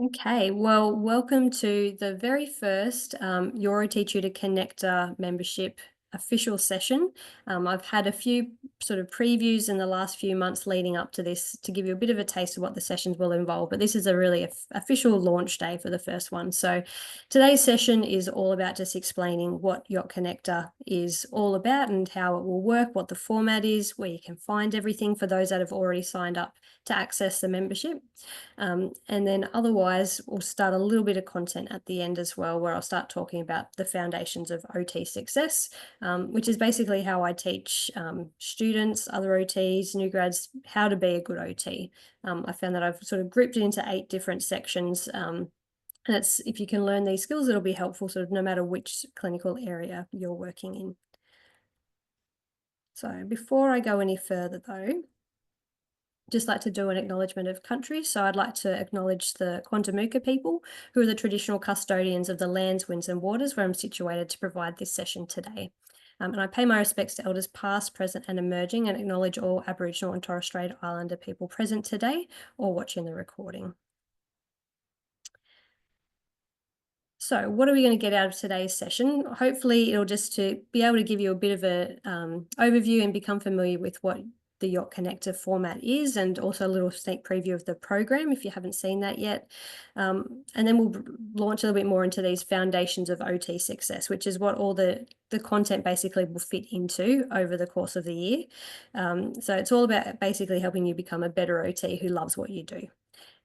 Okay, well, welcome to the very first Your OT Tutor Connector membership official session. I've had a few sort of previews in the last few months leading up to this to give you a bit of a taste of what the sessions will involve, but this is a really official launch day for the first one. So today's session is all about just explaining what Your Connector is all about and how it will work, what the format is, where you can find everything for those that have already signed up to access the membership. And then otherwise, we'll start a little bit of content at the end as well, where I'll start talking about the foundations of OT success, which is basically how I teach students, other OTs, new grads, how to be a good OT. I found that I've sort of grouped it into 8 different sections. And it's, if you can learn these skills, it'll be helpful sort of no matter which clinical area you're working in. So before I go any further though, just like to do an acknowledgement of country. So I'd like to acknowledge the Quantamuka people, who are the traditional custodians of the lands, winds and waters where I'm situated to provide this session today. And I pay my respects to elders past, present and emerging, and acknowledge all Aboriginal and Torres Strait Islander people present today or watching the recording. So what are we going to get out of today's session? Hopefully it'll just to be able to give you a bit of a overview and become familiar with what the Yacht Connector format is, and also a little sneak preview of the program if you haven't seen that yet. And then we'll launch a little bit more into these foundations of OT success, which is what all the content basically will fit into over the course of the year. So it's all about basically helping you become a better OT who loves what you do.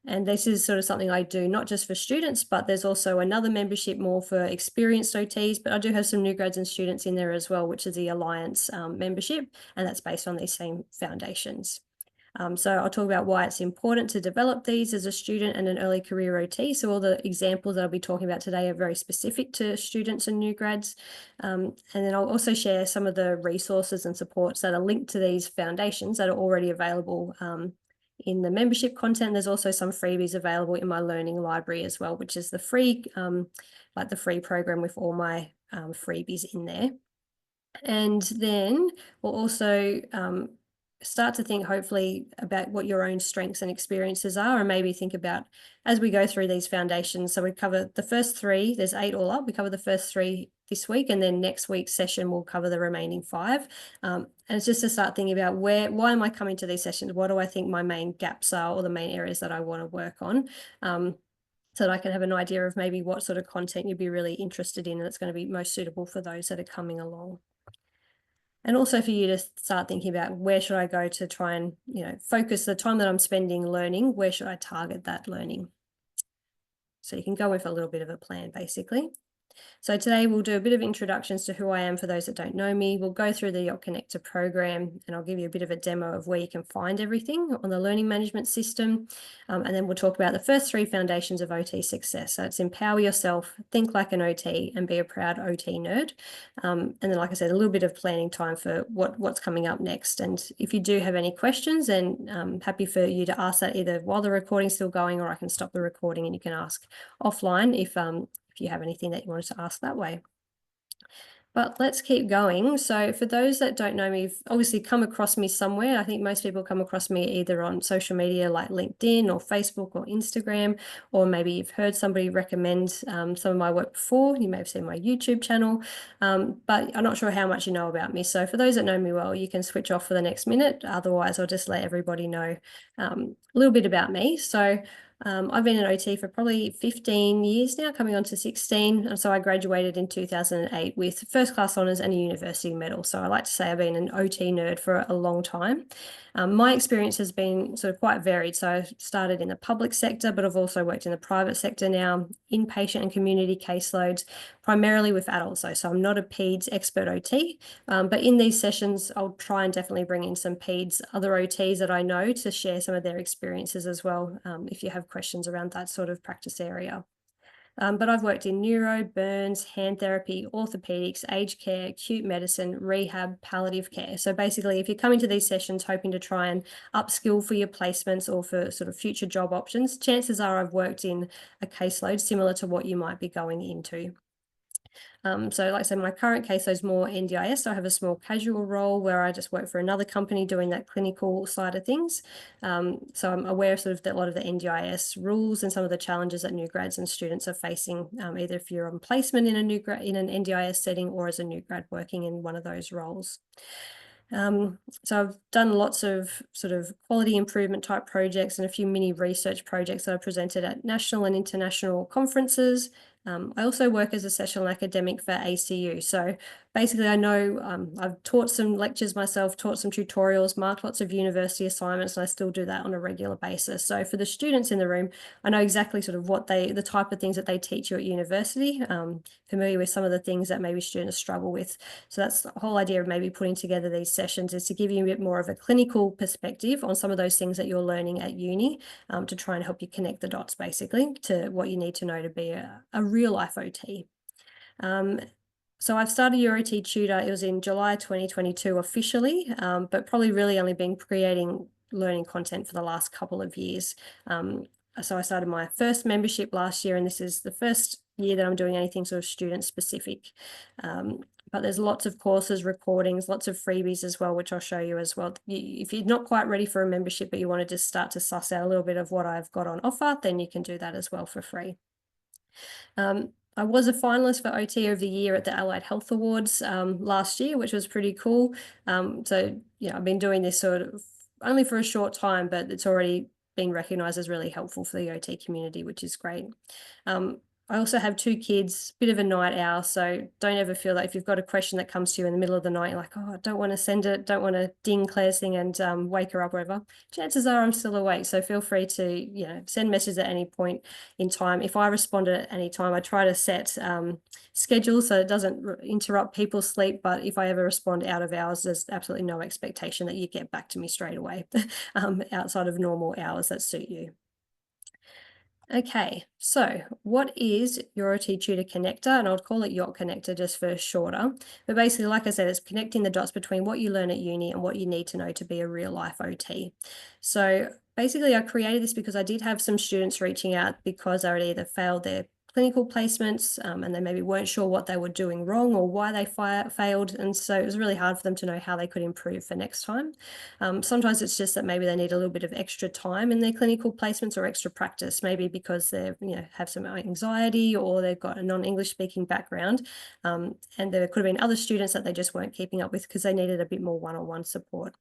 And this is sort of something I do not just for students, but there's also another membership more for experienced OTs, but I do have some new grads and students in there as well, which is the Alliance membership, and that's based on these same foundations. So I'll talk about why it's important to develop these as a student and an early career OT. So all the examples that I'll be talking about today are very specific to students and new grads. And then I'll also share some of the resources and supports that are linked to these foundations that are already available in the membership content. There's also some freebies available in my learning library as well, which is the free, like the free program with all my freebies in there. And then we'll also start to think hopefully about what your own strengths and experiences are, and maybe think about as we go through these foundations. So we cover the first 3, there's 8 all up. We cover the first 3 this week, and then next week's session we'll cover the remaining 5. And it's just to start thinking about why am I coming to these sessions? What do I think my main gaps are, or the main areas that I want to work on? So that I can have an idea of maybe what sort of content you'd be really interested in, and it's going to be most suitable for those that are coming along. And also for you to start thinking about where should I go to try and, focus the time that I'm spending learning, where should I target that learning? So you can go with a little bit of a plan, basically. So today we'll do a bit of introductions to who I am for those that don't know me. We'll go through the Yacht Connector program, and I'll give you a bit of a demo of where you can find everything on the learning management system. And then we'll talk about the first 3 foundations of OT success. So it's empower yourself, think like an OT, and be a proud OT nerd. And then, like I said, a little bit of planning time for what's coming up next. And if you do have any questions, then I'm happy for you to ask that either while the recording's still going, or I can stop the recording and you can ask offline if you have anything that you wanted to ask that way. But let's keep going. So for those that don't know me, you've obviously come across me somewhere. I think most people come across me either on social media like LinkedIn or Facebook or Instagram, or maybe you've heard somebody recommend some of my work before. You may have seen my YouTube channel, but I'm not sure how much you know about me. So for those that know me well, you can switch off for the next minute. Otherwise, I'll just let everybody know a little bit about me. So I've been an OT for probably 15 years now, coming on to 16. And so I graduated in 2008 with first class honours and a university medal. So I like to say I've been an OT nerd for a long time. My experience has been sort of quite varied. So I started in the public sector, but I've also worked in the private sector now, inpatient and community caseloads, primarily with adults though. So I'm not a PEDS expert OT, but in these sessions, I'll try and definitely bring in some PEDS, other OTs that I know, to share some of their experiences as well, if you have questions around that sort of practice area. But I've worked in neuro, burns, hand therapy, orthopedics, aged care, acute medicine, rehab, palliative care. So basically, if you're coming to these sessions hoping to try and upskill for your placements or for sort of future job options, chances are I've worked in a caseload similar to what you might be going into. So like I said, my current case is more NDIS. So I have a small casual role where I just work for another company doing that clinical side of things. So I'm aware of sort of a lot of the NDIS rules and some of the challenges that new grads and students are facing, either if you're on placement in in an NDIS setting or as a new grad working in one of those roles. So I've done lots of sort of quality improvement type projects and a few mini research projects that I presented at national and international conferences. I also work as a sessional academic for ACU. So basically I know I've taught some lectures myself, taught some tutorials, marked lots of university assignments, and I still do that on a regular basis. So for the students in the room, I know exactly sort of the type of things that they teach you at university, familiar with some of the things that maybe students struggle with. So that's the whole idea of maybe putting together these sessions, is to give you a bit more of a clinical perspective on some of those things that you're learning at uni, to try and help you connect the dots basically to what you need to know to be a real life OT. So I've started Your OT Tutor. It was in July 2022 officially, but probably really only been creating learning content for the last couple of years. So I started my first membership last year, and this is the first year that I'm doing anything sort of student specific. But there's lots of courses, recordings, lots of freebies as well, which I'll show you as well. If you're not quite ready for a membership, but you want to just start to suss out a little bit of what I've got on offer, then you can do that as well for free. I was a finalist for OT of the Year at the Allied Health Awards last year, which was pretty cool. So, yeah, I've been doing this sort of only for a short time, but it's already been recognised as really helpful for the OT community, which is great. I also have 2 kids, bit of a night owl, so don't ever feel that if you've got a question that comes to you in the middle of the night, you're like, oh, I don't want to send it, don't want to ding Claire's thing and wake her up or whatever. Chances are I'm still awake, so feel free to send messages at any point in time. If I respond at any time, I try to set schedules so it doesn't interrupt people's sleep, but if I ever respond out of hours, there's absolutely no expectation that you get back to me straight away outside of normal hours that suit you. Okay, so what is Your OT Tutor Connector? And I would call it Yacht Connector just for shorter. But basically, like I said, it's connecting the dots between what you learn at uni and what you need to know to be a real life OT. So basically, I created this because I did have some students reaching out because they had either failed their clinical placements and they maybe weren't sure what they were doing wrong or why they failed. And so it was really hard for them to know how they could improve for next time. Sometimes it's just that maybe they need a little bit of extra time in their clinical placements or extra practice, maybe because they have some anxiety or they've got a non-English speaking background. And there could have been other students that they just weren't keeping up with because they needed a bit more one-on-one support.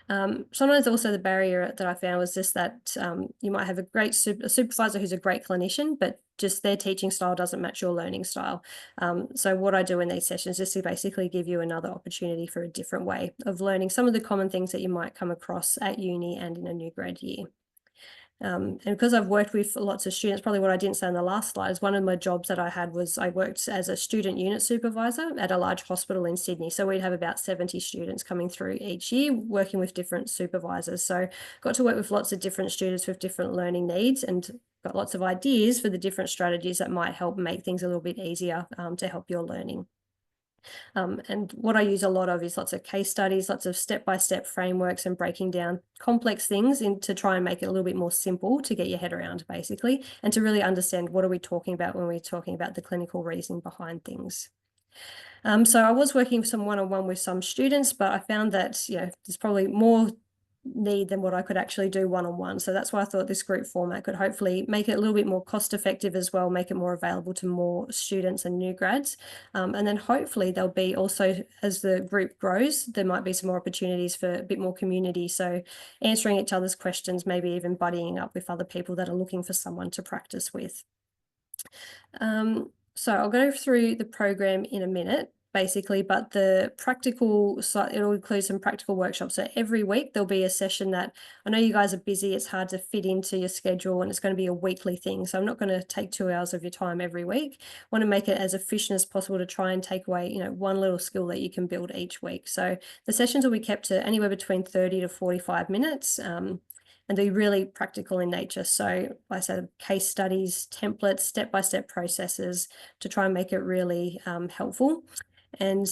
Sometimes also the barrier that I found was just that you might have a supervisor who's a great clinician, but just their teaching style doesn't match your learning style. So what I do in these sessions is to basically give you another opportunity for a different way of learning some of the common things that you might come across at uni and in a new grad year. And because I've worked with lots of students, probably what I didn't say in the last slide is one of my jobs that I had was I worked as a student unit supervisor at a large hospital in Sydney. So we'd have about 70 students coming through each year working with different supervisors. So got to work with lots of different students with different learning needs and got lots of ideas for the different strategies that might help make things a little bit easier to help your learning. And what I use a lot of is lots of case studies, lots of step-by-step frameworks and breaking down complex things to try and make it a little bit more simple to get your head around, basically, and to really understand what are we talking about when we're talking about the clinical reasoning behind things. So I was working some one-on-one with some students, but I found that there's probably more need than what I could actually do one-on-one. So that's why I thought this group format could hopefully make it a little bit more cost effective as well, make it more available to more students and new grads. And then hopefully there'll be also, as the group grows, there might be some more opportunities for a bit more community. So answering each other's questions, maybe even buddying up with other people that are looking for someone to practice with. So I'll go through the program in a minute, basically, but the practical side, it'll include some practical workshops. So every week there'll be a session that I know you guys are busy, it's hard to fit into your schedule and it's going to be a weekly thing. So I'm not going to take 2 hours of your time every week. I want to make it as efficient as possible to try and take away, one little skill that you can build each week. So the sessions will be kept to anywhere between 30 to 45 minutes. And they're really practical in nature. So like I said, case studies, templates, step-by-step processes to try and make it really helpful. And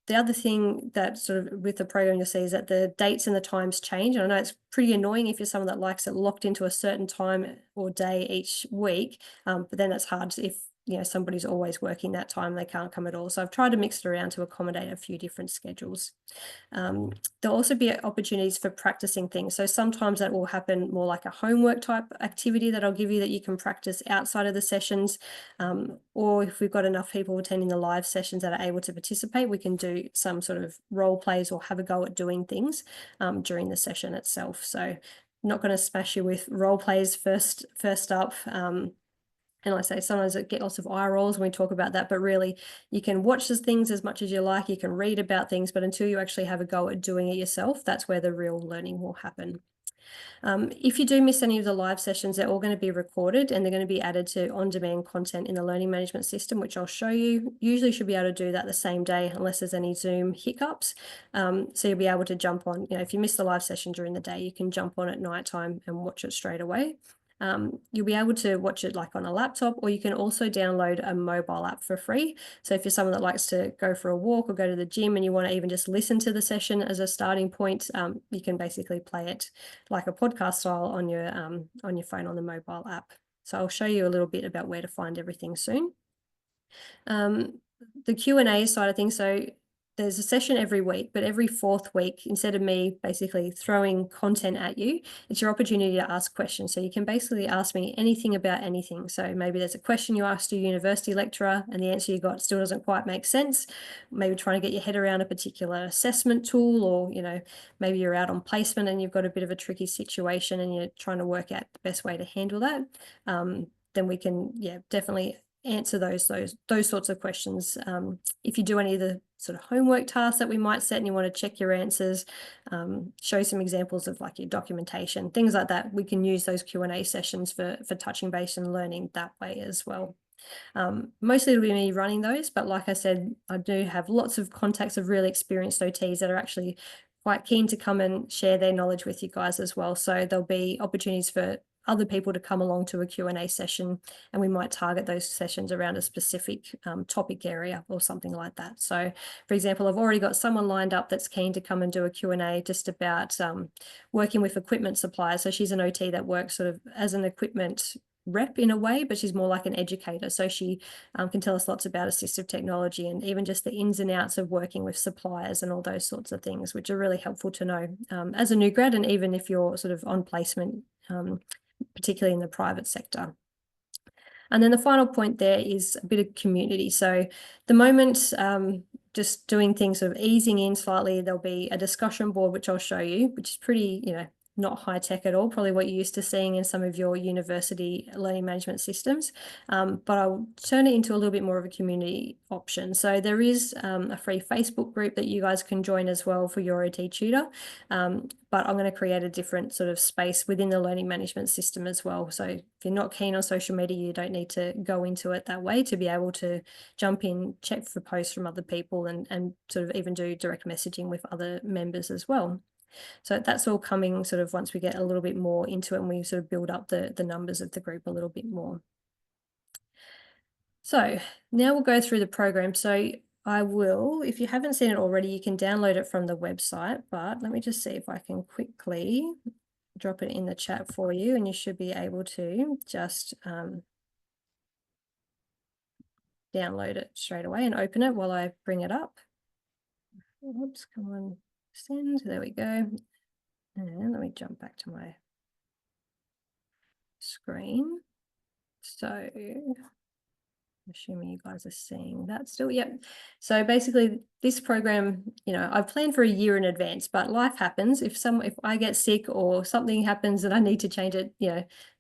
the other thing that sort of with the program you'll see is that the dates and the times change. And I know it's pretty annoying if you're someone that likes it locked into a certain time or day each week, but then it's hard if somebody's always working that time, they can't come at all. So I've tried to mix it around to accommodate a few different schedules. There'll also be opportunities for practicing things. So sometimes that will happen more like a homework type activity that I'll give you that you can practice outside of the sessions. Or if we've got enough people attending the live sessions that are able to participate, we can do some sort of role plays or have a go at doing things during the session itself. So not going to smash you with role plays first up. And like I say, sometimes I get lots of eye rolls when we talk about that, but really you can watch these things as much as you like, you can read about things, but until you actually have a go at doing it yourself, that's where the real learning will happen. If you do miss any of the live sessions, they're all going to be recorded and they're going to be added to on-demand content in the learning management system, which I'll show you. Usually should be able to do that the same day unless there's any Zoom hiccups. So you'll be able to jump on, if you miss the live session during the day, you can jump on at nighttime and watch it straight away. You'll be able to watch it like on a laptop, or you can also download a mobile app for free. So if you're someone that likes to go for a walk or go to the gym and you want to even just listen to the session as a starting point, you can basically play it like a podcast style on your phone on the mobile app. So I'll show you a little bit about where to find everything soon. The Q&A side of things, so there's a session every week, but every fourth week, instead of me basically throwing content at you, it's your opportunity to ask questions. So you can basically ask me anything about anything. So maybe there's a question you asked your university lecturer and the answer you got still doesn't quite make sense. Maybe trying to get your head around a particular assessment tool, or, maybe you're out on placement and you've got a bit of a tricky situation and you're trying to work out the best way to handle that. Then we can, definitely answer those sorts of questions. If you do any of the sort of homework tasks that we might set and you want to check your answers, show some examples of like your documentation, things like that, we can use those Q&A sessions for touching base and learning that way as well. Mostly it'll be me running those, but like I said, I do have lots of contacts of really experienced OTs that are actually quite keen to come and share their knowledge with you guys as well. So there'll be opportunities for other people to come along to a Q&A session, and we might target those sessions around a specific topic area or something like that. So for example, I've already got someone lined up that's keen to come and do a Q&A just about working with equipment suppliers. So she's an OT that works sort of as an equipment rep in a way, but she's more like an educator. So she can tell us lots about assistive technology and even just the ins and outs of working with suppliers and all those sorts of things, which are really helpful to know as a new grad, and even if you're sort of on placement, particularly in the private sector. And then the final point there is a bit of community. So the moment, just doing things sort of easing in slightly, there'll be a discussion board, which I'll show you, which is pretty, not high tech at all, probably what you're used to seeing in some of your university learning management systems. But I'll turn it into a little bit more of a community option. So there is a free Facebook group that you guys can join as well for Your OT Tutor. But I'm going to create a different sort of space within the learning management system as well. So if you're not keen on social media, you don't need to go into it that way to be able to jump in, check for posts from other people, and sort of even do direct messaging with other members as well. So that's all coming sort of once we get a little bit more into it and we sort of build up the numbers of the group a little bit more. So now we'll go through the program. So I will, if you haven't seen it already, you can download it from the website, but let me just see if I can quickly drop it in the chat for you, and you should be able to just download it straight away and open it while I bring it up. Oops, come on, send, there we go. And let me jump back to my screen. So assuming you guys are seeing that still. Yep. So basically this program, I've planned for a year in advance, but life happens. If I get sick or something happens that I need to change it,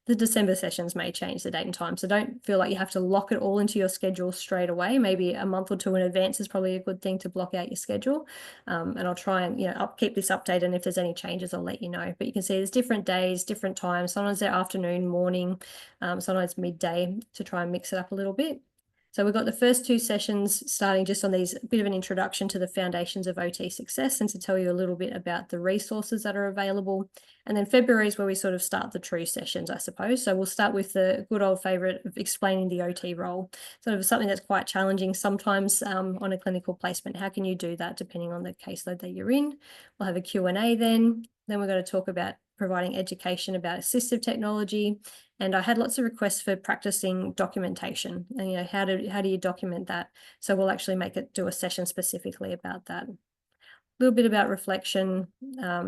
the December sessions may change the date and time. So don't feel like you have to lock it all into your schedule straight away. Maybe a month or two in advance is probably a good thing to block out your schedule. And I'll try and, keep this updated. And if there's any changes, I'll let you know. But you can see there's different days, different times. Sometimes they're afternoon, morning, sometimes midday, to try and mix it up a little bit. So we've got the first two sessions starting just on these, a bit of an introduction to the foundations of OT success and to tell you a little bit about the resources that are available. And then February is where we sort of start the true sessions, I suppose. So we'll start with the good old favourite of explaining the OT role, sort of something that's quite challenging sometimes on a clinical placement. How can you do that depending on the caseload that you're in? We'll have a Q&A then. Then we're going to talk about providing education about assistive technology. And I had lots of requests for practicing documentation and, you know, how do you document that? So we'll actually do a session specifically about that. A little bit about reflection,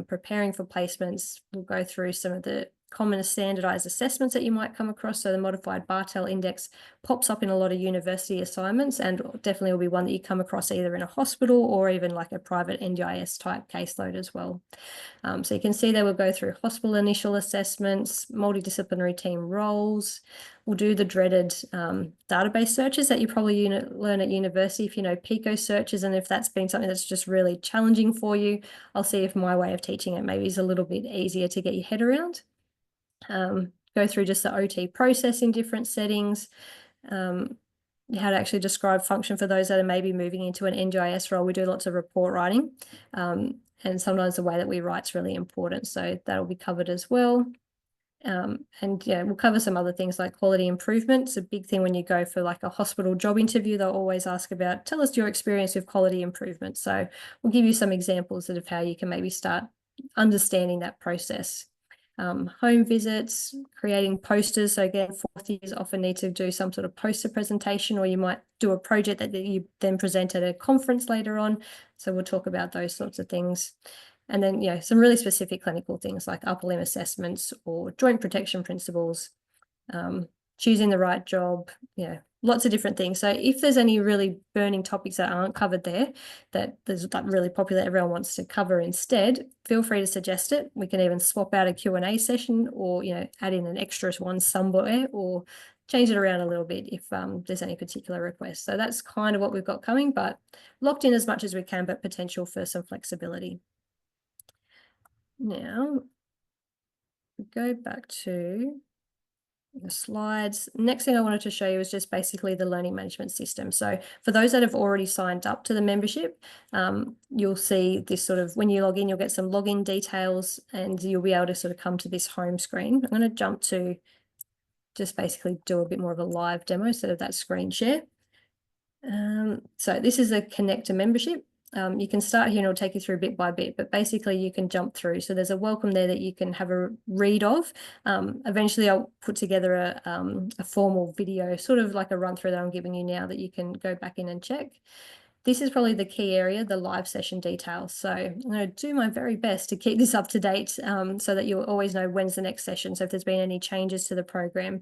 preparing for placements. We'll go through some of the common standardized assessments that you might come across. So the modified Bartel index pops up in a lot of university assignments, and definitely will be one that you come across either in a hospital or even like a private NDIS type caseload as well. So you can see that we'll go through hospital initial assessments, multidisciplinary team roles. We'll do the dreaded database searches that you probably learn at university, if you know Pico searches, and if that's been something that's just really challenging for you, I'll see if my way of teaching it maybe is a little bit easier to get your head around. Go through just the OT process in different settings, how to actually describe function for those that are maybe moving into an NDIS role. We do lots of report writing, and sometimes the way that we write is really important. So that'll be covered as well. And yeah, we'll cover some other things like quality improvement. It's a big thing when you go for like a hospital job interview. They'll always ask about, tell us your experience with quality improvement. So we'll give you some examples of how you can maybe start understanding that process. Home visits, creating posters. So again, fourth years often need to do some sort of poster presentation, or you might do a project that you then present at a conference later on. So we'll talk about those sorts of things. And then, you know, some really specific clinical things like upper limb assessments or joint protection principles, choosing the right job, you know, lots of different things. So if there's any really burning topics that aren't covered there, that there's that really popular everyone wants to cover instead, feel free to suggest it. We can even swap out a Q&A session, or, you know, add in an extra one somewhere, or change it around a little bit if there's any particular requests. So that's kind of what we've got coming, but locked in as much as we can, but potential for some flexibility. Now, go back to the slides. Next thing I wanted to show you is just basically the learning management system. So for those that have already signed up to the membership, you'll see this sort of, when you log in, you'll get some login details and you'll be able to sort of come to this home screen. I'm going to jump to just basically do a bit more of a live demo instead of that screen share. So this is a connector membership. You can start here and it'll take you through bit by bit, but basically you can jump through. So there's a welcome there that you can have a read of. Eventually I'll put together a formal video, sort of like a run through that I'm giving you now, that you can go back in and check. This is probably the key area, the live session details. So I'm going to do my very best to keep this up to date, so that you'll always know when's the next session. So if there's been any changes to the program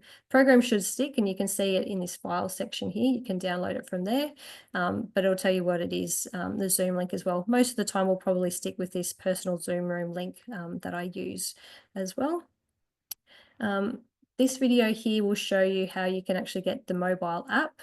should stick, and you can see it in this file section here. You can download it from there, but it'll tell you what it is, the Zoom link as well. Most of the time we'll probably stick with this personal Zoom room link that I use as well. This video here will show you how you can actually get the mobile app.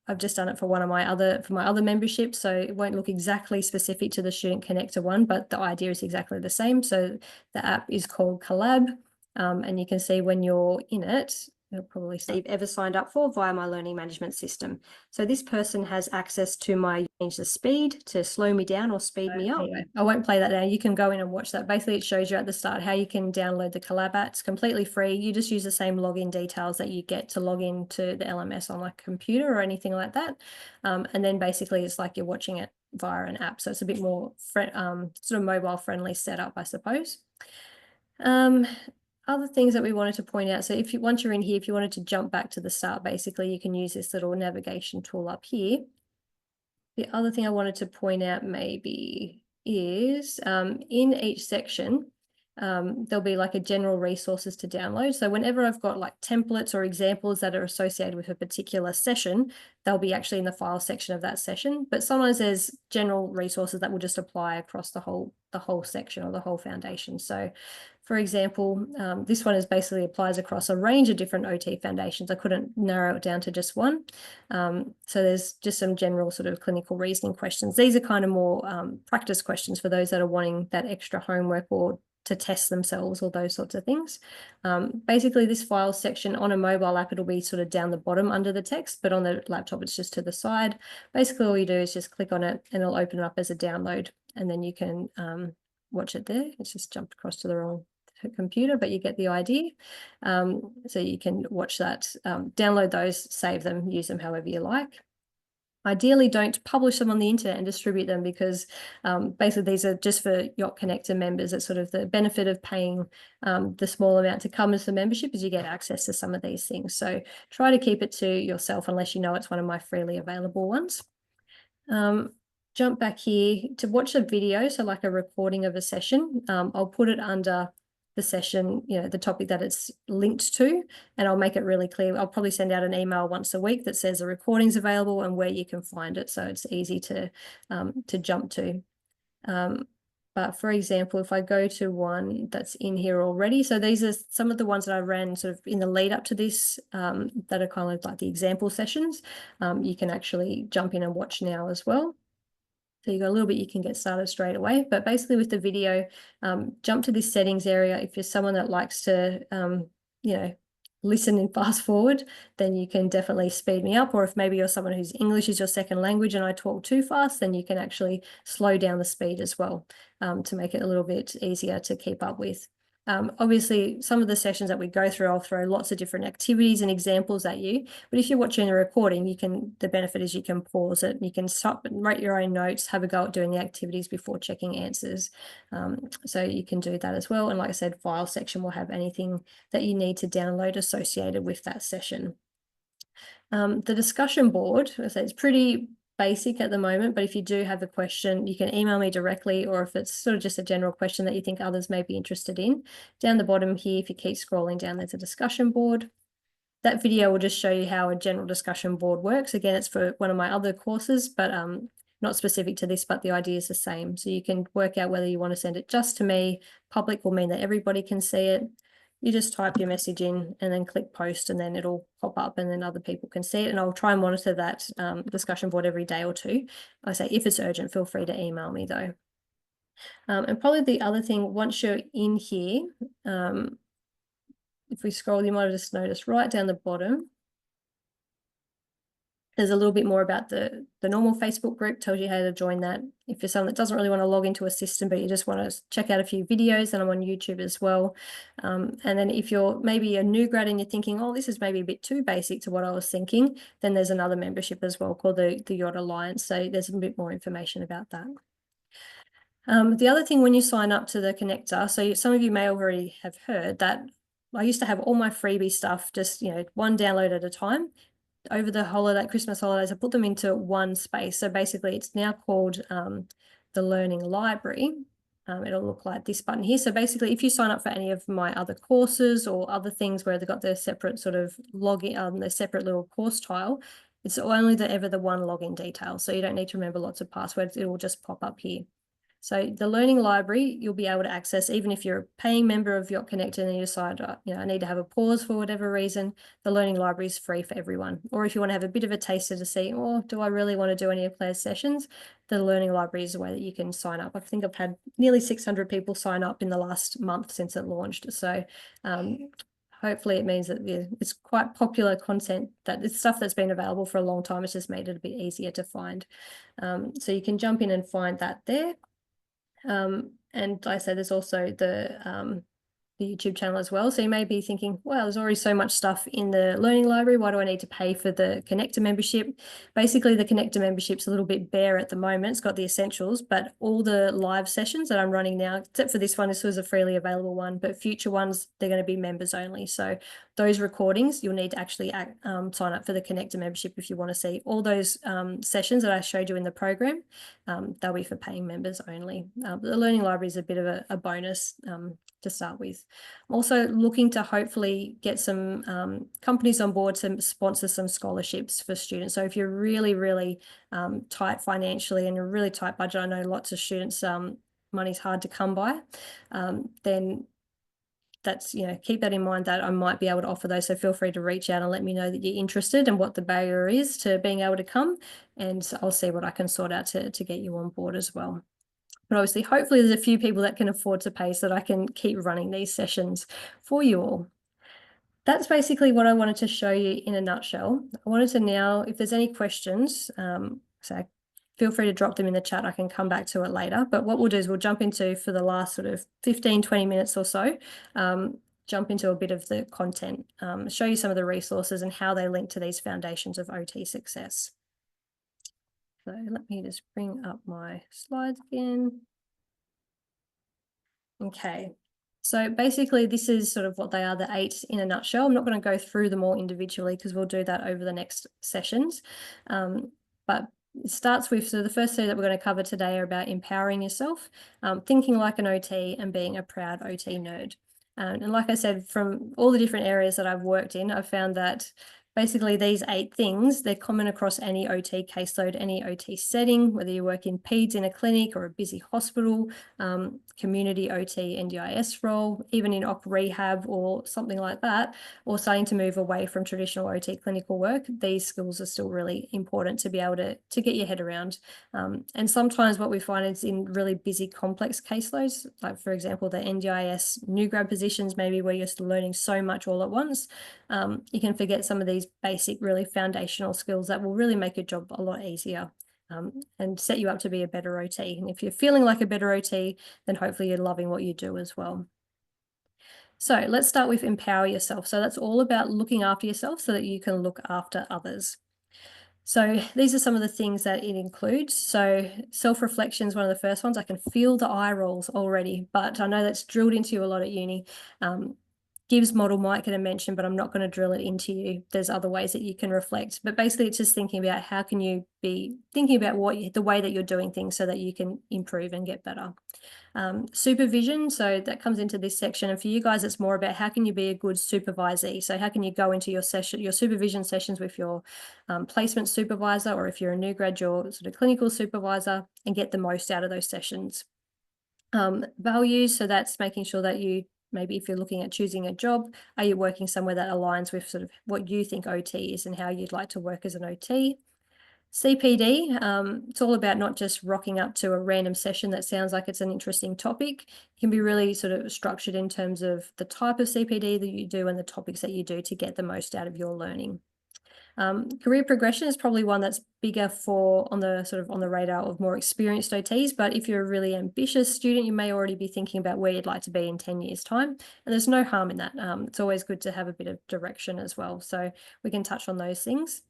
I've just done it for my other memberships, so it won't look exactly specific to the Student Connector one, but the idea is exactly the same. So the app is called Collab, and you can see when you're in it, you'll probably see you've ever signed up for via my learning management system. So this person has access to my change the speed to slow me down or speed me up. Anyway, I won't play that now. You can go in and watch that. Basically, it shows you at the start how you can download the Collab app. It's completely free. You just use the same login details that you get to log into the LMS on like a computer or anything like that. And then basically it's like you're watching it via an app. So it's a bit more sort of mobile friendly setup, I suppose. Other things that we wanted to point out. So once you're in here, if you wanted to jump back to the start, basically you can use this little navigation tool up here. The other thing I wanted to point out maybe is in each section, there'll be like a general resources to download. So whenever I've got like templates or examples that are associated with a particular session, they'll be actually in the file section of that session. But sometimes there's general resources that will just apply across the whole section or the whole foundation. So for example, this one basically applies across a range of different OT foundations. I couldn't narrow it down to just one. So there's just some general sort of clinical reasoning questions. These are kind of more practice questions for those that are wanting that extra homework or to test themselves or those sorts of things. Basically, this file section on a mobile app, it'll be sort of down the bottom under the text, but on the laptop, it's just to the side. Basically, all you do is just click on it and it'll open up as a download, and then you can watch it there. It's just jumped across to the wrong computer, but you get the idea. So you can watch that, download those, save them, use them however you like. Ideally, don't publish them on the internet and distribute them, because basically these are just for Yacht Connector members. It's sort of the benefit of paying the small amount to come as the membership is you get access to some of these things. So try to keep it to yourself unless you know it's one of my freely available ones. Jump back here to watch a video, so like a recording of a session. I'll put it under the session, the topic that it's linked to, and I'll make it really clear. I'll probably send out an email once a week that says the recording's available and where you can find it, so it's easy to jump to. But for example, if I go to one that's in here already, so these are some of the ones that I ran sort of in the lead up to this that are kind of like the example sessions. You can actually jump in and watch now as well. So you've got a little bit, you can get started straight away. But basically with the video, jump to this settings area. If you're someone that likes to, listen and fast forward, then you can definitely speed me up. Or if maybe you're someone whose English is your second language and I talk too fast, then you can actually slow down the speed as well, to make it a little bit easier to keep up with. Obviously, some of the sessions that we go through, I'll throw lots of different activities and examples at you. But if you're watching the recording, the benefit is you can pause it. You can stop and write your own notes, have a go at doing the activities before checking answers. So you can do that as well. And like I said, file section will have anything that you need to download associated with that session. The discussion board, I say it's pretty basic at the moment, but if you do have a question, you can email me directly, or if it's sort of just a general question that you think others may be interested in. Down the bottom here, if you keep scrolling down, there's a discussion board. That video will just show you how a general discussion board works. Again, it's for one of my other courses, but not specific to this, but the idea is the same. So you can work out whether you want to send it just to me. Public will mean that everybody can see it. You just type your message in and then click post, and then it'll pop up and then other people can see it. And I'll try and monitor that discussion board every day or two. I say if it's urgent, feel free to email me though. And probably the other thing, once you're in here, if we scroll, you might have just noticed right down the bottom, there's a little bit more about the normal Facebook group, tells you how to join that. If you're someone that doesn't really want to log into a system, but you just want to check out a few videos, then I'm on YouTube as well. And then if you're maybe a new grad and you're thinking, oh, this is maybe a bit too basic to what I was thinking, then there's another membership as well called the Yacht Alliance. So there's a bit more information about that. The other thing when you sign up to the connector, so some of you may already have heard that I used to have all my freebie stuff, just, one download at a time. Over the Christmas holidays, I put them into one space. So basically it's now called the Learning Library. It'll look like this button here. So basically if you sign up for any of my other courses or other things where they've got their separate sort of login, their separate little course tile, it's only ever the one login detail. So you don't need to remember lots of passwords. It will just pop up here. So the Learning Library, you'll be able to access even if you're a paying member of Yacht Connector and you decide, I need to have a pause for whatever reason. The Learning Library is free for everyone. Or if you want to have a bit of a taster to see, do I really want to do any of Claire's sessions? The Learning Library is a way that you can sign up. I think I've had nearly 600 people sign up in the last month since it launched. So hopefully it means that it's quite popular content, that it's stuff that's been available for a long time. It's just made it a bit easier to find. So you can jump in and find that there. And I say there's also the YouTube channel as well. So you may be thinking, well, there's already so much stuff in the Learning Library. Why do I need to pay for the Connector membership? Basically, the Connector membership's a little bit bare at the moment. It's got the essentials, but all the live sessions that I'm running now, except for this one, this was a freely available one, but future ones, they're going to be members only. So those recordings, you'll need to actually sign up for the Connector membership if you want to see all those sessions that I showed you in the program. They'll be for paying members only. The Learning Library is a bit of a bonus to start with. I'm also looking to hopefully get some companies on board to sponsor some scholarships for students. So if you're really, really tight financially and a really tight budget, I know lots of students, money's hard to come by, then that's, keep that in mind that I might be able to offer those. So feel free to reach out and let me know that you're interested and what the barrier is to being able to come. And I'll see what I can sort out to get you on board as well. But obviously, hopefully there's a few people that can afford to pay so that I can keep running these sessions for you all. That's basically what I wanted to show you in a nutshell. I wanted to now, if there's any questions, so feel free to drop them in the chat. I can come back to it later. But what we'll do is we'll jump into, for the last sort of 15, 20 minutes or so, jump into a bit of the content, show you some of the resources and how they link to these foundations of OT success. So let me just bring up my slides again. Okay. So basically, this is sort of what they are, the 8 in a nutshell. I'm not going to go through them all individually because we'll do that over the next sessions. But it starts with, so the first 2 that we're going to cover today are about empowering yourself, thinking like an OT, and being a proud OT nerd. And like I said, from all the different areas that I've worked in, I've found that basically these 8 things, they're common across any OT caseload, any OT setting, whether you work in peds in a clinic or a busy hospital, community OT NDIS role, even in op rehab or something like that, or starting to move away from traditional OT clinical work. These skills are still really important to be able to get your head around. And sometimes what we find is in really busy, complex caseloads, like for example, the NDIS new grad positions, maybe where you're still learning so much all at once, you can forget some of these basic, really foundational skills that will really make your job a lot easier. And set you up to be a better OT. And if you're feeling like a better OT, then hopefully you're loving what you do as well. So let's start with empower yourself. So that's all about looking after yourself so that you can look after others. So these are some of the things that it includes. So self-reflection is one of the first ones. I can feel the eye rolls already, but I know that's drilled into you a lot at uni. Gibbs model might get a mention, but I'm not going to drill it into you. There's other ways that you can reflect, but basically it's just thinking about how can you be thinking about the way that you're doing things so that you can improve and get better. Supervision, so that comes into this section, and for you guys it's more about how can you be a good supervisee. So how can you go into your supervision sessions with your placement supervisor, or if you're a new grad, your sort of clinical supervisor, and get the most out of those sessions. Values, so that's making sure that you, maybe if you're looking at choosing a job, are you working somewhere that aligns with sort of what you think OT is and how you'd like to work as an OT? CPD, it's all about not just rocking up to a random session that sounds like it's an interesting topic. It can be really sort of structured in terms of the type of CPD that you do and the topics that you do to get the most out of your learning. Career progression is probably one that's bigger on the radar of more experienced OTs, but if you're a really ambitious student, you may already be thinking about where you'd like to be in 10 years' time, and there's no harm in that. It's always good to have a bit of direction as well, so we can touch on those things.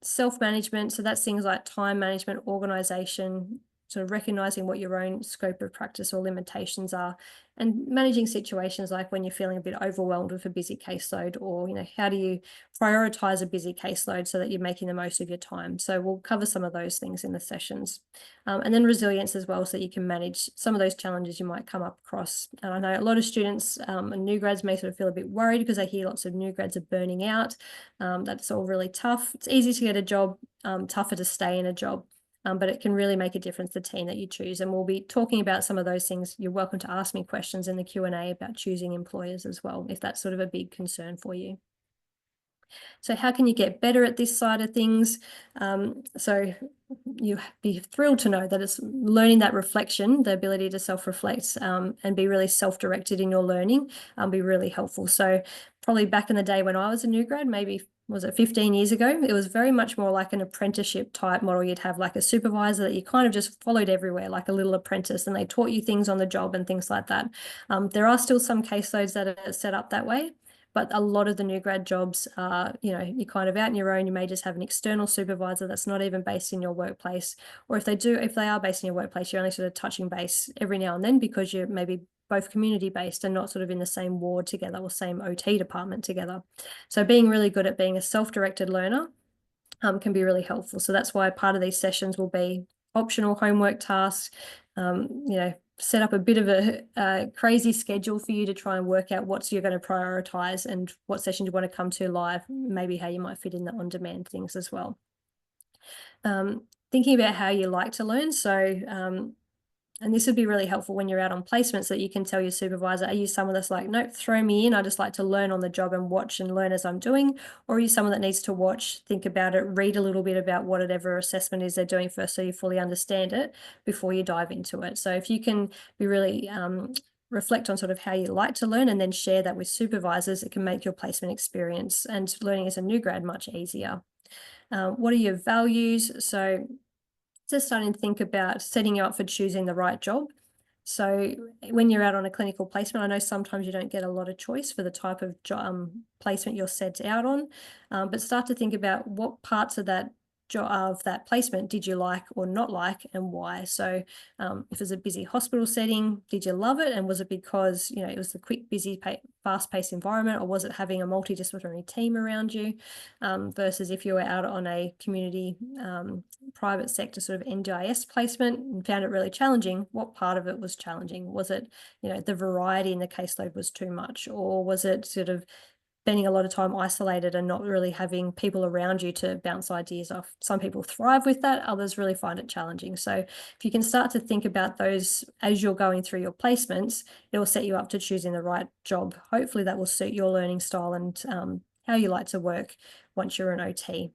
Self-management, so that's things like time management, organization, sort of recognizing what your own scope of practice or limitations are, and managing situations like when you're feeling a bit overwhelmed with a busy caseload, or how do you prioritize a busy caseload so that you're making the most of your time. So we'll cover some of those things in the sessions. And then resilience as well, so you can manage some of those challenges you might come up across. And I know a lot of students and new grads may sort of feel a bit worried because they hear lots of new grads are burning out. That's all really tough. It's easy to get a job, tougher to stay in a job. But it can really make a difference, the team that you choose. And we'll be talking about some of those things. You're welcome to ask me questions in the Q&A about choosing employers as well, if that's sort of a big concern for you. So how can you get better at this side of things? So you'd be thrilled to know that it's learning that reflection, the ability to self-reflect and be really self-directed in your learning, be really helpful. So probably back in the day when I was a new grad, maybe was it 15 years ago, it was very much more like an apprenticeship type model. You'd have like a supervisor that you kind of just followed everywhere, like a little apprentice, and they taught you things on the job and things like that. There are still some caseloads that are set up that way, but a lot of the new grad jobs are, you're kind of out on your own. You may just have an external supervisor that's not even based in your workplace. Or if they are based in your workplace, you're only sort of touching base every now and then because you're maybe both community based and not sort of in the same ward together or same OT department together. So being really good at being a self-directed learner can be really helpful. So that's why part of these sessions will be optional homework tasks, set up a bit of a crazy schedule for you to try and work out what you're going to prioritize and what sessions you want to come to live, maybe how you might fit in the on-demand things as well. Thinking about how you like to learn. So and this would be really helpful when you're out on placements, that you can tell your supervisor, are you someone that's like, nope, throw me in, I just like to learn on the job and watch and learn as I'm doing? Or are you someone that needs to watch, think about it, read a little bit about whatever assessment is they're doing first so you fully understand it before you dive into it? So if you can be really reflect on sort of how you like to learn and then share that with supervisors, it can make your placement experience and learning as a new grad much easier. What are your values? So just starting to think about setting you up for choosing the right job. So when you're out on a clinical placement, I know sometimes you don't get a lot of choice for the type of placement you're set out on, but start to think about what parts of that of that placement did you like or not like, and why? So if it's a busy hospital setting, did you love it? And was it because, you know, it was a quick, busy, fast-paced environment, or was it having a multidisciplinary team around you? Versus if you were out on a community private sector sort of NDIS placement and found it really challenging, what part of it was challenging? Was it, you know, the variety in the caseload was too much, or was it sort of spending a lot of time isolated and not really having people around you to bounce ideas off? Some people thrive with that, others really find it challenging. So if you can start to think about those as you're going through your placements, it will set you up to choosing the right job. Hopefully that will suit your learning style and how you like to work once you're an OT.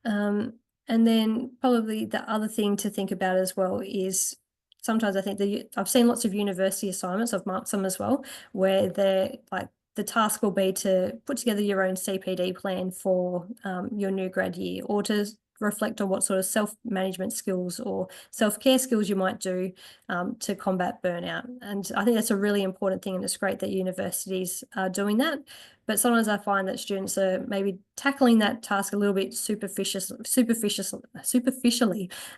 And then probably the other thing to think about as well is sometimes I think I've seen lots of university assignments, I've marked some as well, where they're like, the task will be to put together your own CPD plan for your new grad year, or to reflect on what sort of self-management skills or self-care skills you might do to combat burnout. And I think that's a really important thing, and it's great that universities are doing that. But sometimes I find that students are maybe tackling that task a little bit superficially,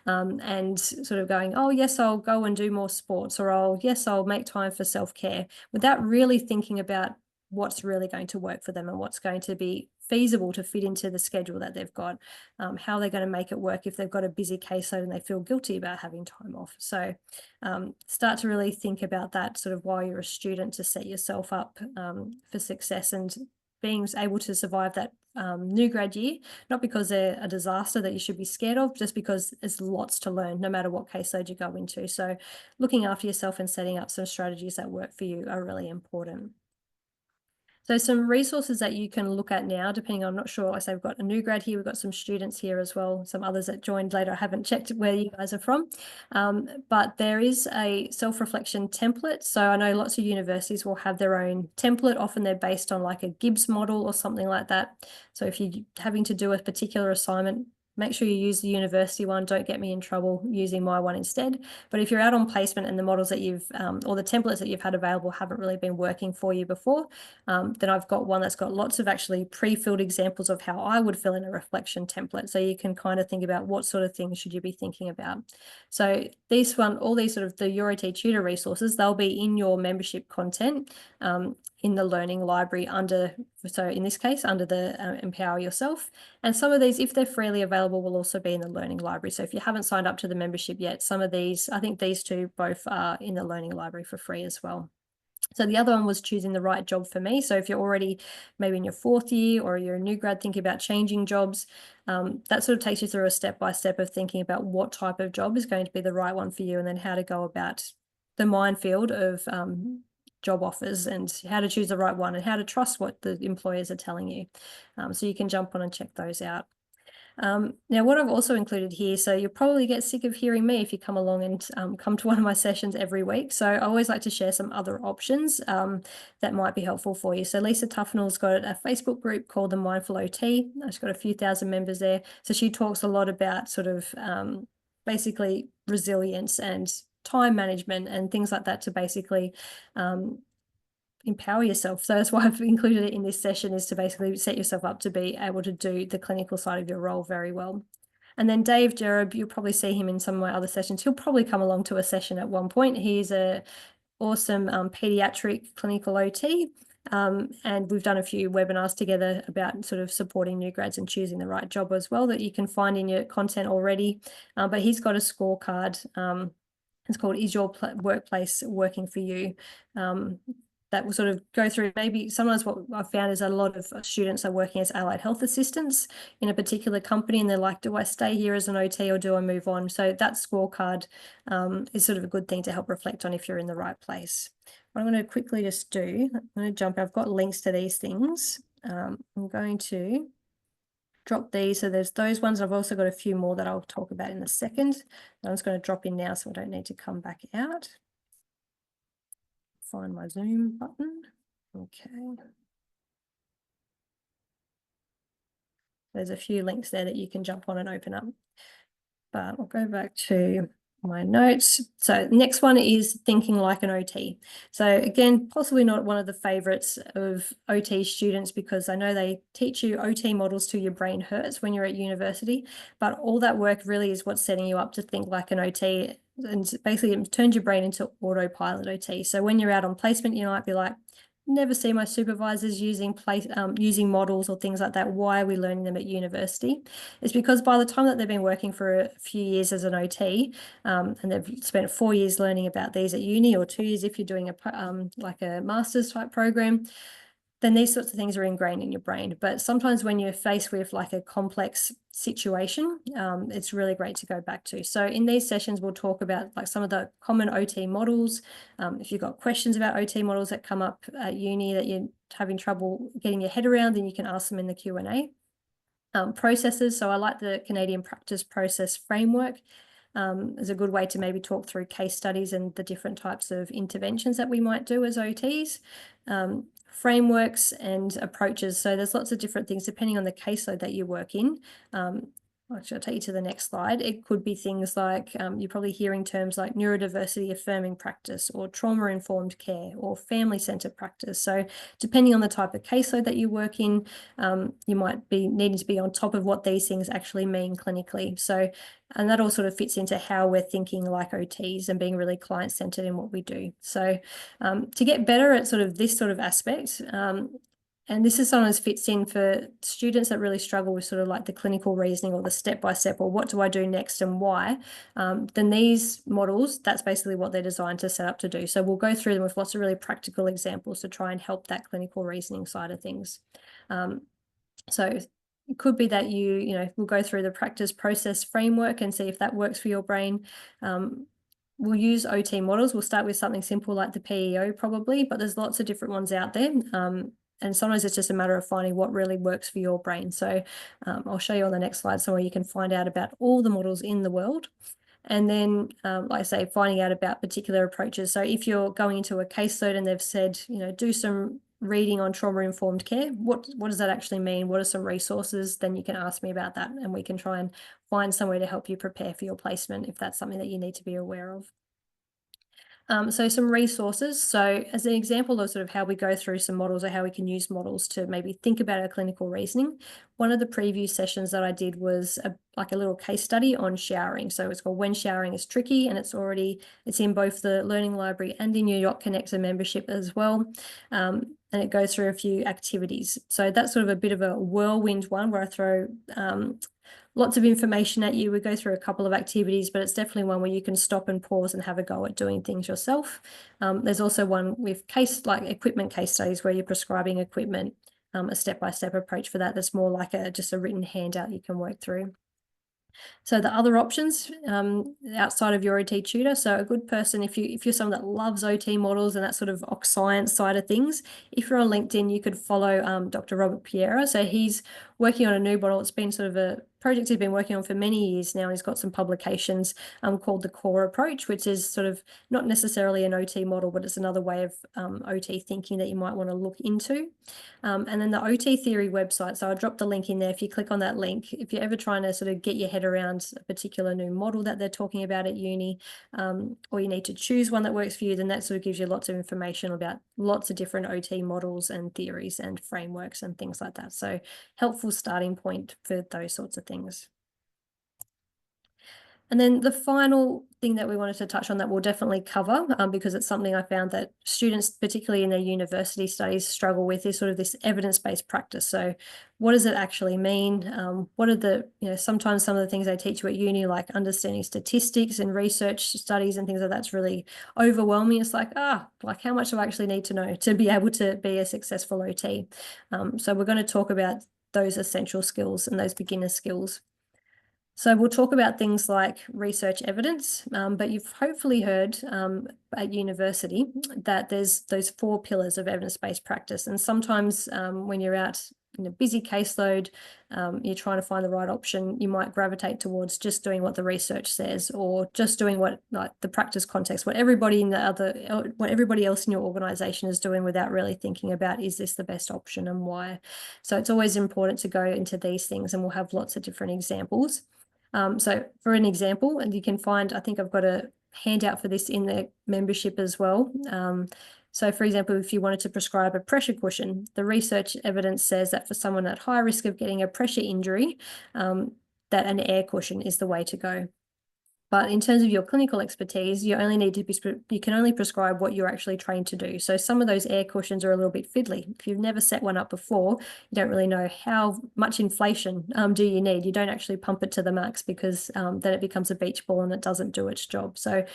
and sort of going, oh, yes, I'll go and do more sports, or oh, yes, I'll make time for self-care, without really thinking about what's really going to work for them and what's going to be feasible to fit into the schedule that they've got, how they're going to make it work if they've got a busy caseload and they feel guilty about having time off. So start to really think about that sort of while you're a student, to set yourself up for success and being able to survive that new grad year, not because they're a disaster that you should be scared of, just because there's lots to learn no matter what caseload you go into. So looking after yourself and setting up some strategies that work for you are really important. So some resources that you can look at now, depending on, I'm not sure, I say we've got a new grad here, we've got some students here as well, some others that joined later. I haven't checked where you guys are from, but there is a self-reflection template. So I know lots of universities will have their own template. Often they're based on like a Gibbs model or something like that. So if you're having to do a particular assignment, make sure you use the university one. Don't get me in trouble using my one instead. But if you're out on placement and the models that you've, or the templates that you've had available haven't really been working for you before, then I've got one that's got lots of actually pre-filled examples of how I would fill in a reflection template. So you can kind of think about what sort of things should you be thinking about. So all these sort of the Your OT Tutor resources, they'll be in your membership content in the learning library so in this case, under the Empower Yourself. And some of these, if they're freely available, will also be in the learning library. So if you haven't signed up to the membership yet, some of these, I think these two both are in the learning library for free as well. So the other one was choosing the right job for me. So if you're already maybe in your 4th year, or you're a new grad thinking about changing jobs, that sort of takes you through a step-by-step of thinking about what type of job is going to be the right one for you, and then how to go about the minefield of job offers, and how to choose the right one, and how to trust what the employers are telling you. So you can jump on and check those out. Now, what I've also included here, so you'll probably get sick of hearing me if you come along and come to one of my sessions every week. So I always like to share some other options that might be helpful for you. So Lisa Tufnell's got a Facebook group called the Mindful OT. She's got a few thousand members there. So she talks a lot about sort of basically resilience and time management and things like that, to basically empower yourself. So that's why I've included it in this session, is to basically set yourself up to be able to do the clinical side of your role very well. And then Dave Jerub, you'll probably see him in some of my other sessions. He'll probably come along to a session at one point. He's a awesome pediatric clinical OT. And we've done a few webinars together about sort of supporting new grads and choosing the right job as well, that you can find in your content already. But he's got a scorecard. It's called Is Your Workplace Working for You? That will sort of go through, maybe sometimes what I've found is a lot of students are working as allied health assistants in a particular company, and they're like, do I stay here as an OT or do I move on? So that scorecard is sort of a good thing to help reflect on if you're in the right place. What I'm going to quickly just do, I'm going to jump, I've got links to these things. I'm going to drop these. So there's those ones. I've also got a few more that I'll talk about in a second. I'm just going to drop in now so I don't need to come back out. Find my Zoom button. Okay. There's a few links there that you can jump on and open up. But I'll go back to my notes. So next one is thinking like an OT. So again, possibly not one of the favorites of OT students, because I know they teach you OT models till your brain hurts when you're at university, but all that work really is what's setting you up to think like an OT, and basically it turns your brain into autopilot OT. So when you're out on placement, you might be like, never see my supervisors using using models or things like that. Why are we learning them at university? It's because by the time that they've been working for a few years as an OT, and they've spent 4 years learning about these at uni, or 2 years if you're doing like a master's type program, then these sorts of things are ingrained in your brain. But sometimes when you're faced with like a complex situation, it's really great to go back to. So in these sessions, we'll talk about like some of the common OT models. If you've got questions about OT models that come up at uni that you're having trouble getting your head around, then you can ask them in the Q&A. Processes. So I like the Canadian practice process framework as a good way to maybe talk through case studies and the different types of interventions that we might do as OTs. Frameworks and approaches. So there's lots of different things depending on the caseload that you work in. Actually, I'll take you to the next slide. It could be things like you're probably hearing terms like neurodiversity affirming practice, or trauma-informed care, or family-centered practice. So depending on the type of caseload that you work in, you might be needing to be on top of what these things actually mean clinically. So, and that all sort of fits into how we're thinking like OTs and being really client-centered in what we do. So to get better at sort of this sort of aspect, and this is sometimes fits in for students that really struggle with sort of like the clinical reasoning or the step-by-step, or what do I do next and why, then these models, that's basically what they're designed to set up to do. So we'll go through them with lots of really practical examples to try and help that clinical reasoning side of things. So it could be that we'll go through the practice process framework and see if that works for your brain. We'll use OT models. We'll start with something simple like the PEO probably, but there's lots of different ones out there. And sometimes it's just a matter of finding what really works for your brain. So I'll show you on the next slide somewhere you can find out about all the models in the world. And then, like I say, finding out about particular approaches. So if you're going into a caseload and they've said, do some reading on trauma-informed care, what does that actually mean? What are some resources? Then you can ask me about that, and we can try and find somewhere to help you prepare for your placement if that's something that you need to be aware of. So some resources. So as an example of sort of how we go through some models, or how we can use models to maybe think about our clinical reasoning, one of the preview sessions that I did was like a little case study on showering. So it's called When Showering is Tricky, and it's in both the Learning Library and in your Yacht Connector membership as well. And it goes through a few activities. So that's sort of a bit of a whirlwind one where I throw lots of information at you. We go through a couple of activities, but it's definitely one where you can stop and pause and have a go at doing things yourself. There's also one with equipment case studies where you're prescribing equipment, a step-by-step approach for that. That's more like just a written handout you can work through. So the other options outside of your OT tutor, so a good person, if you're someone that loves OT models and that sort of science side of things, if you're on LinkedIn, you could follow Dr. Robert Piera. So he's working on a new model. It's been sort of a project he's been working on for many years now. He's got some publications called the CORE approach, which is sort of not necessarily an OT model, but it's another way of OT thinking that you might want to look into. And then the OT theory website. So I'll drop the link in there. If you click on that link, if you're ever trying to sort of get your head around a particular new model that they're talking about at uni, or you need to choose one that works for you, then that sort of gives you lots of information about lots of different OT models and theories and frameworks and things like that. So helpful starting point for those sorts of things. And then the final thing that we wanted to touch on that we'll definitely cover, because it's something I found that students, particularly in their university studies, struggle with, is sort of this evidence-based practice. So what does it actually mean? What are the, sometimes some of the things they teach you at uni, like understanding statistics and research studies and things like that's really overwhelming. It's like, like how much do I actually need to know to be able to be a successful OT? So we're going to talk about those essential skills and those beginner skills. So we'll talk about things like research evidence, but you've hopefully heard at university that there's those 4 pillars of evidence-based practice. And sometimes when you're out in a busy caseload, you're trying to find the right option, you might gravitate towards just doing what the research says, or just doing what, like the practice context, what everybody else in your organization is doing, without really thinking about, is this the best option and why? So it's always important to go into these things, and we'll have lots of different examples. So for an example, and you can find, I think I've got a handout for this in the membership as well. So for example, if you wanted to prescribe a pressure cushion, the research evidence says that for someone at high risk of getting a pressure injury, that an air cushion is the way to go. But in terms of your clinical expertise, you can only prescribe what you're actually trained to do. So some of those air cushions are a little bit fiddly. If you've never set one up before, you don't really know how much inflation do you need. You don't actually pump it to the max, because then it becomes a beach ball and it doesn't do its job. So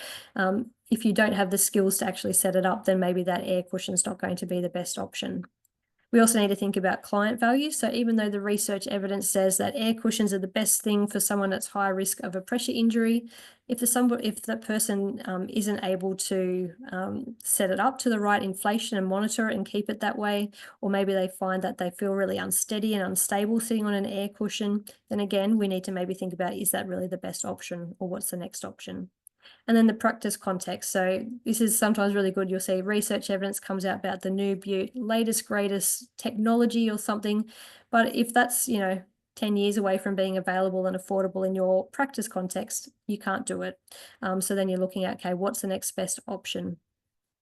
if you don't have the skills to actually set it up, then maybe that air cushion is not going to be the best option. We also need to think about client value. So even though the research evidence says that air cushions are the best thing for someone that's high risk of a pressure injury, if that person isn't able to set it up to the right inflation and monitor it and keep it that way, or maybe they find that they feel really unsteady and unstable sitting on an air cushion, then again, we need to maybe think about, is that really the best option, or what's the next option? And then the practice context. So this is sometimes really good. You'll see research evidence comes out about the new, latest, greatest technology or something. But if that's, 10 years away from being available and affordable in your practice context, you can't do it. So then you're looking at, okay, what's the next best option?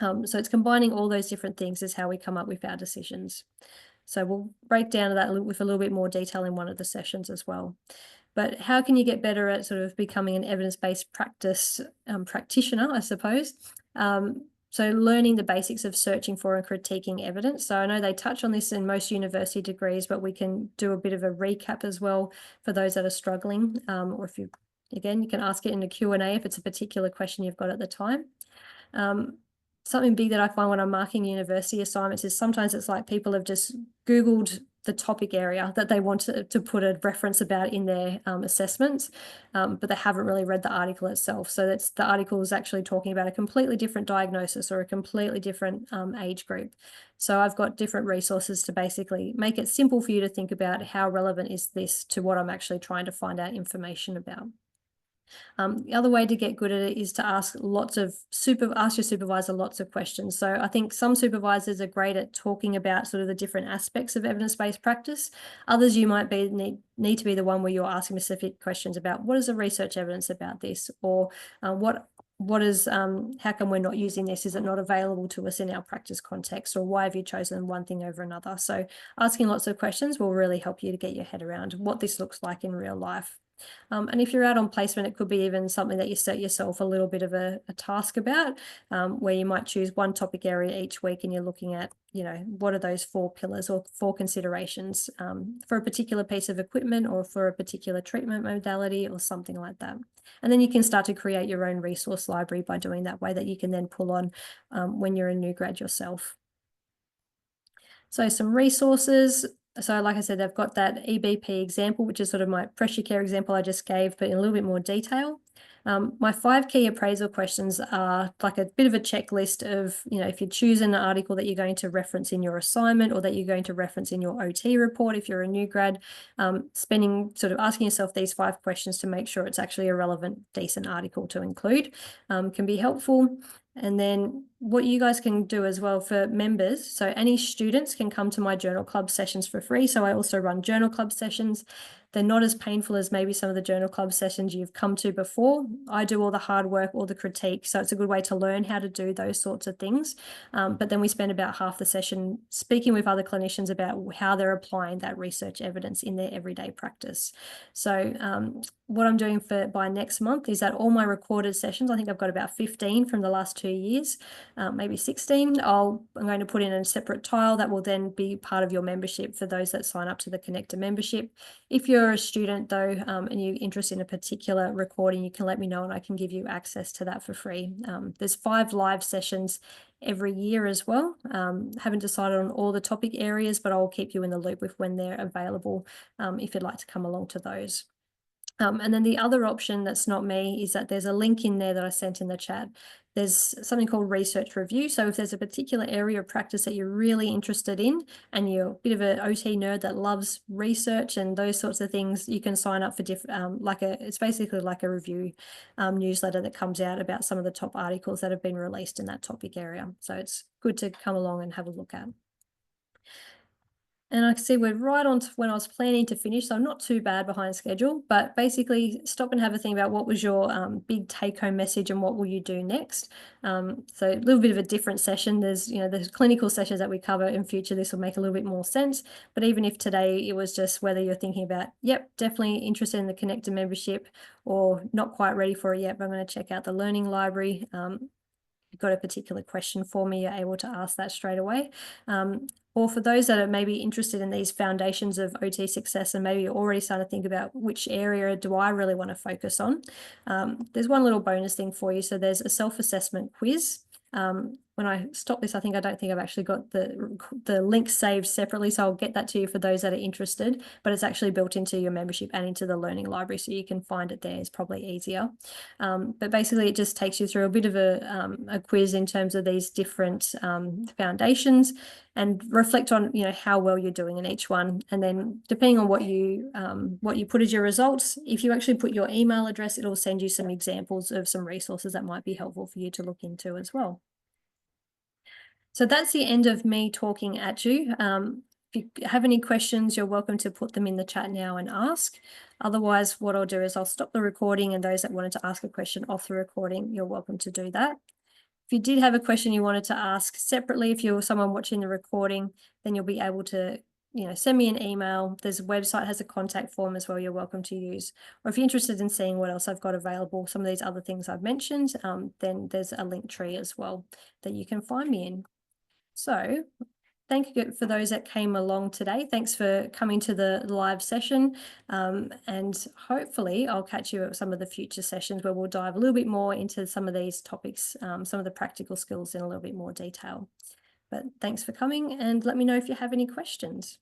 So it's combining all those different things is how we come up with our decisions. So we'll break down that with a little bit more detail in one of the sessions as well. But how can you get better at sort of becoming an evidence-based practice practitioner, I suppose? So learning the basics of searching for and critiquing evidence. So I know they touch on this in most university degrees, but we can do a bit of a recap as well for those that are struggling. Or if you, again, you can ask it in a Q&A if it's a particular question you've got at the time. Something big that I find when I'm marking university assignments is sometimes it's like people have just Googled the topic area that they want to put a reference about in their assessments, but they haven't really read the article itself. So the article is actually talking about a completely different diagnosis or a completely different age group. So I've got different resources to basically make it simple for you to think about how relevant is this to what I'm actually trying to find out information about. The other way to get good at it is to ask your supervisor lots of questions. So I think some supervisors are great at talking about sort of the different aspects of evidence-based practice. Others, you might need to be the one where you're asking specific questions about what is the research evidence about this, or how come we're not using this? Is it not available to us in our practice context, or why have you chosen one thing over another? So asking lots of questions will really help you to get your head around what this looks like in real life. And if you're out on placement, it could be even something that you set yourself a little bit of a task about, where you might choose one topic area each week and you're looking at, what are those 4 pillars or 4 considerations for a particular piece of equipment or for a particular treatment modality or something like that. And then you can start to create your own resource library by doing that way, that you can then pull on when you're a new grad yourself. So some resources. So like I said, they've got that EBP example, which is sort of my pressure care example I just gave, but in a little bit more detail. My 5 key appraisal questions are like a bit of a checklist of, if you choose an article that you're going to reference in your assignment or that you're going to reference in your OT report, if you're a new grad, sort of asking yourself these 5 questions to make sure it's actually a relevant, decent article to include, can be helpful. And then what you guys can do as well for members, so any students can come to my journal club sessions for free. So I also run journal club sessions. They're not as painful as maybe some of the journal club sessions you've come to before. I do all the hard work, all the critique. So it's a good way to learn how to do those sorts of things. But then we spend about half the session speaking with other clinicians about how they're applying that research evidence in their everyday practice. So what I'm doing by next month is that all my recorded sessions, I think I've got about 15 from the last 2 years, maybe 16, I'm going to put in a separate tile that will then be part of your membership for those that sign up to the Connector membership. If you're a student though, and you're interested in a particular recording, you can let me know and I can give you access to that for free. There's 5 live sessions every year as well. Haven't decided on all the topic areas, but I'll keep you in the loop with when they're available, if you'd like to come along to those. And then the other option that's not me is that there's a link in there that I sent in the chat. There's something called research review. So if there's a particular area of practice that you're really interested in and you're a bit of an OT nerd that loves research and those sorts of things, you can sign up for it's basically like a review newsletter that comes out about some of the top articles that have been released in that topic area. So it's good to come along and have a look at. And I can see we're right on to when I was planning to finish, so I'm not too bad behind schedule, but basically stop and have a think about what was your big take-home message and what will you do next. So a little bit of a different session. There's clinical sessions that we cover in future. This will make a little bit more sense. But even if today it was just whether you're thinking about, yep, definitely interested in the Connector membership or not quite ready for it yet, but I'm going to check out the learning library. You've got a particular question for me, you're able to ask that straight away. Or for those that are maybe interested in these foundations of OT success and maybe you're already starting to think about which area do I really want to focus on, there's one little bonus thing for you. So there's a self-assessment quiz. When I stop this, I don't think I've actually got the link saved separately, so I'll get that to you for those that are interested, but it's actually built into your membership and into the learning library, so you can find it there. It's probably easier. But basically it just takes you through a bit of a quiz in terms of these different foundations and reflect on, how well you're doing in each one. And then depending on what you put as your results, if you actually put your email address, it'll send you some examples of some resources that might be helpful for you to look into as well. So that's the end of me talking at you. If you have any questions, you're welcome to put them in the chat now and ask. Otherwise, what I'll do is I'll stop the recording, and those that wanted to ask a question off the recording, you're welcome to do that. If you did have a question you wanted to ask separately, if you're someone watching the recording, then you'll be able to send me an email. There's a website, has a contact form as well you're welcome to use. Or if you're interested in seeing what else I've got available, some of these other things I've mentioned, then there's a link tree as well that you can find me in. So thank you for those that came along today. Thanks for coming to the live session. And hopefully I'll catch you at some of the future sessions where we'll dive a little bit more into some of these topics, some of the practical skills in a little bit more detail. But thanks for coming, and let me know if you have any questions.